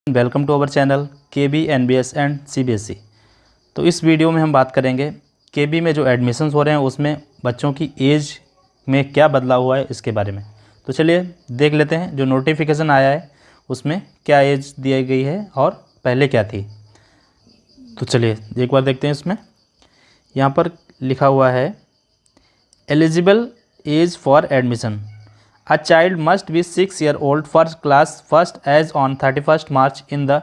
Welcome to our channel KB NBS and CBSE। तो इस video में हम बात करेंगे KB में जो एडमिशन्स हो रहे हैं उसमें बच्चों की एज में क्या बदलाव हुआ है इसके बारे में। तो चलिए देख लेते हैं जो नोटिफिकेशन आया है उसमें क्या एज दी गई है और पहले क्या थी। तो चलिए एक बार देखते हैं। इसमें यहाँ पर लिखा हुआ है eligible age for admission. A child must be 6 years old for class first as on 31st March in the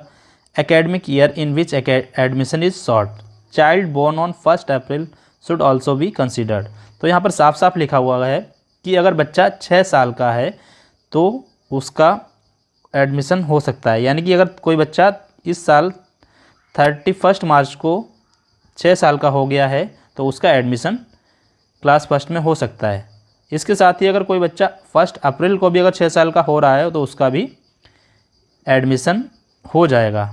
academic year in which admission is sought. Child born on 1st April should also be considered. तो यहाँ पर साफ साफ लिखा हुआ है कि अगर बच्चा 6 साल का है तो उसका एडमिशन हो सकता है। यानी कि अगर कोई बच्चा इस साल 31 मार्च को 6 साल का हो गया है तो उसका एडमिशन क्लास फर्स्ट में हो सकता है। इसके साथ ही अगर कोई बच्चा 1 अप्रैल को भी अगर 6 साल का हो रहा है तो उसका भी एडमिशन हो जाएगा।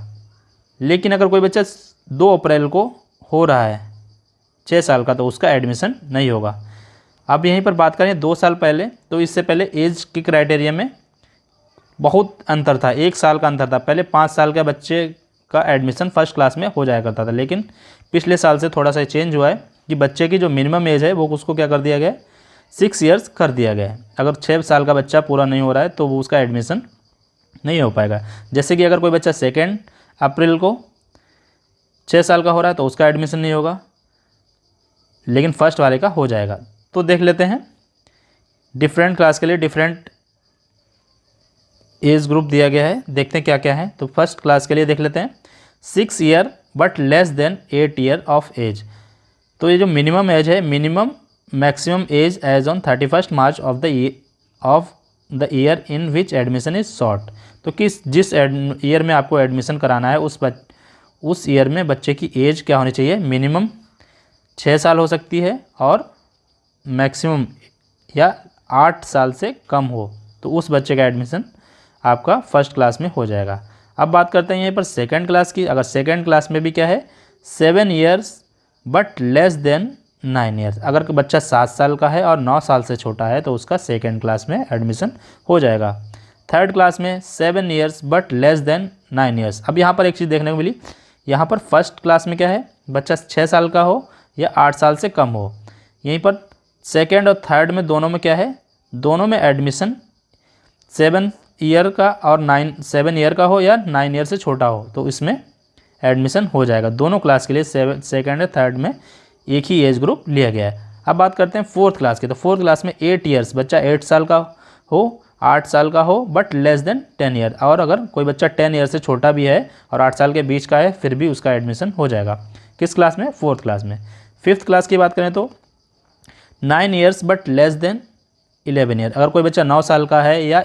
लेकिन अगर कोई बच्चा 2 अप्रैल को हो रहा है 6 साल का तो उसका एडमिशन नहीं होगा। अब यहीं पर बात करें 2 साल पहले, तो इससे पहले एज की क्राइटेरिया में बहुत अंतर था, 1 साल का अंतर था। पहले 5 साल के बच्चे का एडमिशन फर्स्ट क्लास में हो जाया करता था, लेकिन पिछले साल से थोड़ा सा चेंज हुआ है कि बच्चे की जो मिनिमम एज है वो उसको क्या कर दिया गया, 6 इयर्स कर दिया गया है। अगर 6 साल का बच्चा पूरा नहीं हो रहा है तो वो उसका एडमिशन नहीं हो पाएगा। जैसे कि अगर कोई बच्चा 2 अप्रैल को 6 साल का हो रहा है तो उसका एडमिशन नहीं होगा, लेकिन फर्स्ट वाले का हो जाएगा। तो देख लेते हैं डिफरेंट क्लास के लिए डिफरेंट एज ग्रुप दिया गया है, देखते हैं क्या क्या है। तो फर्स्ट क्लास के लिए देख लेते हैं 6 year but less than 8 year of age. तो ये जो मिनिमम एज है, minimum maximum age age on 31st March of the year in which admission is sought. तो जिस ईयर में आपको एडमिशन कराना है उस ईयर में बच्चे की एज क्या होनी चाहिए, मिनिमम 6 साल हो सकती है और मैक्सिमम या 8 साल से कम हो, तो उस बच्चे का एडमिशन आपका फर्स्ट क्लास में हो जाएगा। अब बात करते हैं यहाँ पर सेकेंड क्लास की। अगर सेकेंड क्लास में भी क्या है, 7 years but less then 9 years. अगर बच्चा 7 साल का है और 9 साल से छोटा है तो उसका सेकेंड क्लास में एडमिशन हो जाएगा। थर्ड क्लास में 7 years but less then 9 years. अब यहाँ पर एक चीज़ देखने को मिली, यहाँ पर फर्स्ट क्लास में क्या है, बच्चा 6 साल का हो या 8 साल से कम हो। यहीं पर सेकेंड और थर्ड में दोनों में क्या है, दोनों में एडमिशन 7 ईयर का और 7 ईयर का हो या 9 ईयर से छोटा हो तो इसमें एडमिशन हो जाएगा। दोनों क्लास के लिए सेकेंड और थर्ड में एक ही एज ग्रुप लिया गया है। अब बात करते हैं फोर्थ क्लास की। तो फोर्थ क्लास में 8 ईयर्स, बच्चा 8 साल का हो, 8 साल का हो बट लेस देन 10 ईयर। और अगर कोई बच्चा 10 ईयर से छोटा भी है और 8 साल के बीच का है फिर भी उसका एडमिशन हो जाएगा। किस क्लास में, फोर्थ क्लास में। फिफ्थ क्लास की बात करें तो 9 years but less then 11 year. अगर कोई बच्चा 9 साल का है या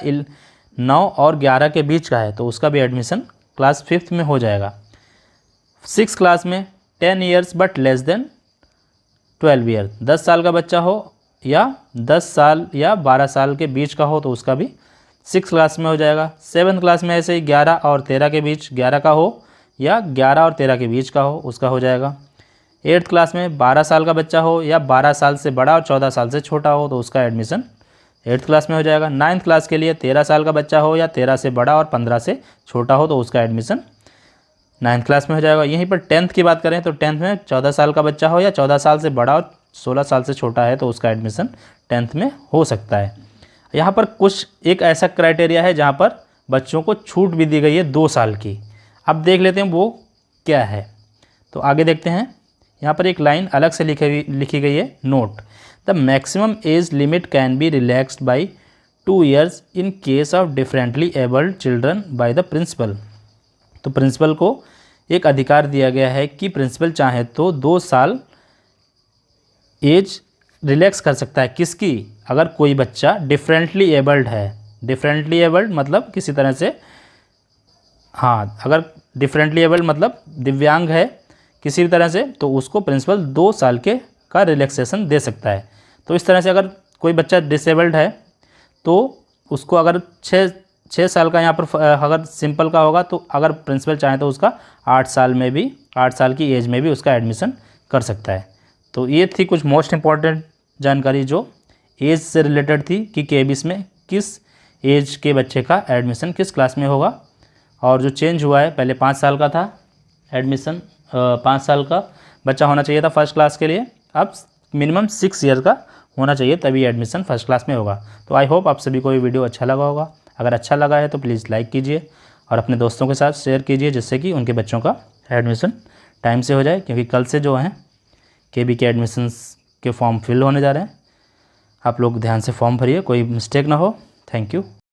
9 और 11 के बीच का है तो उसका भी एडमिशन क्लास फिफ्थ में हो जाएगा। सिक्स क्लास में 10 years but less then 12 year. 10 साल का बच्चा हो या 10 साल या 12 साल के बीच का हो तो उसका भी 6 क्लास में हो जाएगा। सेवन्थ क्लास में ऐसे ही 11 और 13 के बीच 11 का हो या 11 और 13 के बीच का हो उसका हो जाएगा। एट्थ क्लास में 12 साल का बच्चा हो या 12 साल से बड़ा और 14 साल से छोटा हो तो उसका एडमिशन 8th क्लास में हो जाएगा। 9th क्लास के लिए 13 साल का बच्चा हो या 13 से बड़ा और 15 से छोटा हो तो उसका एडमिशन 9th क्लास में हो जाएगा। यहीं पर 10th की बात करें तो 10th में 14 साल का बच्चा हो या 14 साल से बड़ा और 16 साल से छोटा है तो उसका एडमिशन 10th में हो सकता है। यहाँ पर कुछ एक ऐसा क्राइटेरिया है जहाँ पर बच्चों को छूट भी दी गई है 2 साल की। अब देख लेते हैं वो क्या है। तो आगे देखते हैं, यहाँ पर एक लाइन अलग से लिखी गई है, note the maximum age limit can be relaxed by 2 years in case of differently abled children by the principal. तो प्रिंसिपल को एक अधिकार दिया गया है कि प्रिंसिपल चाहे तो 2 साल एज रिलैक्स कर सकता है। किसकी, अगर कोई बच्चा डिफरेंटली एबल्ड है। डिफरेंटली एबल्ड मतलब किसी तरह से, हाँ, अगर डिफरेंटली एबल्ड मतलब दिव्यांग है किसी भी तरह से तो उसको प्रिंसिपल 2 साल का रिलैक्सेशन दे सकता है। तो इस तरह से अगर कोई बच्चा डिसेबल्ड है तो उसको अगर 6 साल का यहाँ पर अगर सिंपल का होगा तो अगर प्रिंसिपल चाहे तो उसका 8 साल की एज में भी उसका एडमिशन कर सकता है। तो ये थी कुछ मोस्ट इम्पॉर्टेंट जानकारी जो एज से रिलेटेड थी कि केबीस में किस एज के बच्चे का एडमिशन किस क्लास में होगा और जो चेंज हुआ है, पहले 5 साल का था एडमिशन, 5 साल का बच्चा होना चाहिए था फर्स्ट क्लास के लिए, अब मिनिमम 6 ईयर का होना चाहिए तभी एडमिशन फर्स्ट क्लास में होगा। तो आई होप आप सभी को ये वीडियो अच्छा लगा होगा। अगर अच्छा लगा है तो प्लीज़ लाइक कीजिए और अपने दोस्तों के साथ शेयर कीजिए, जिससे कि उनके बच्चों का एडमिशन टाइम से हो जाए, क्योंकि कल से जो हैं केबी के एडमिशन्स के फॉर्म फिल होने जा रहे हैं। आप लोग ध्यान से फॉर्म भरिए, कोई मिस्टेक ना हो। Thank you.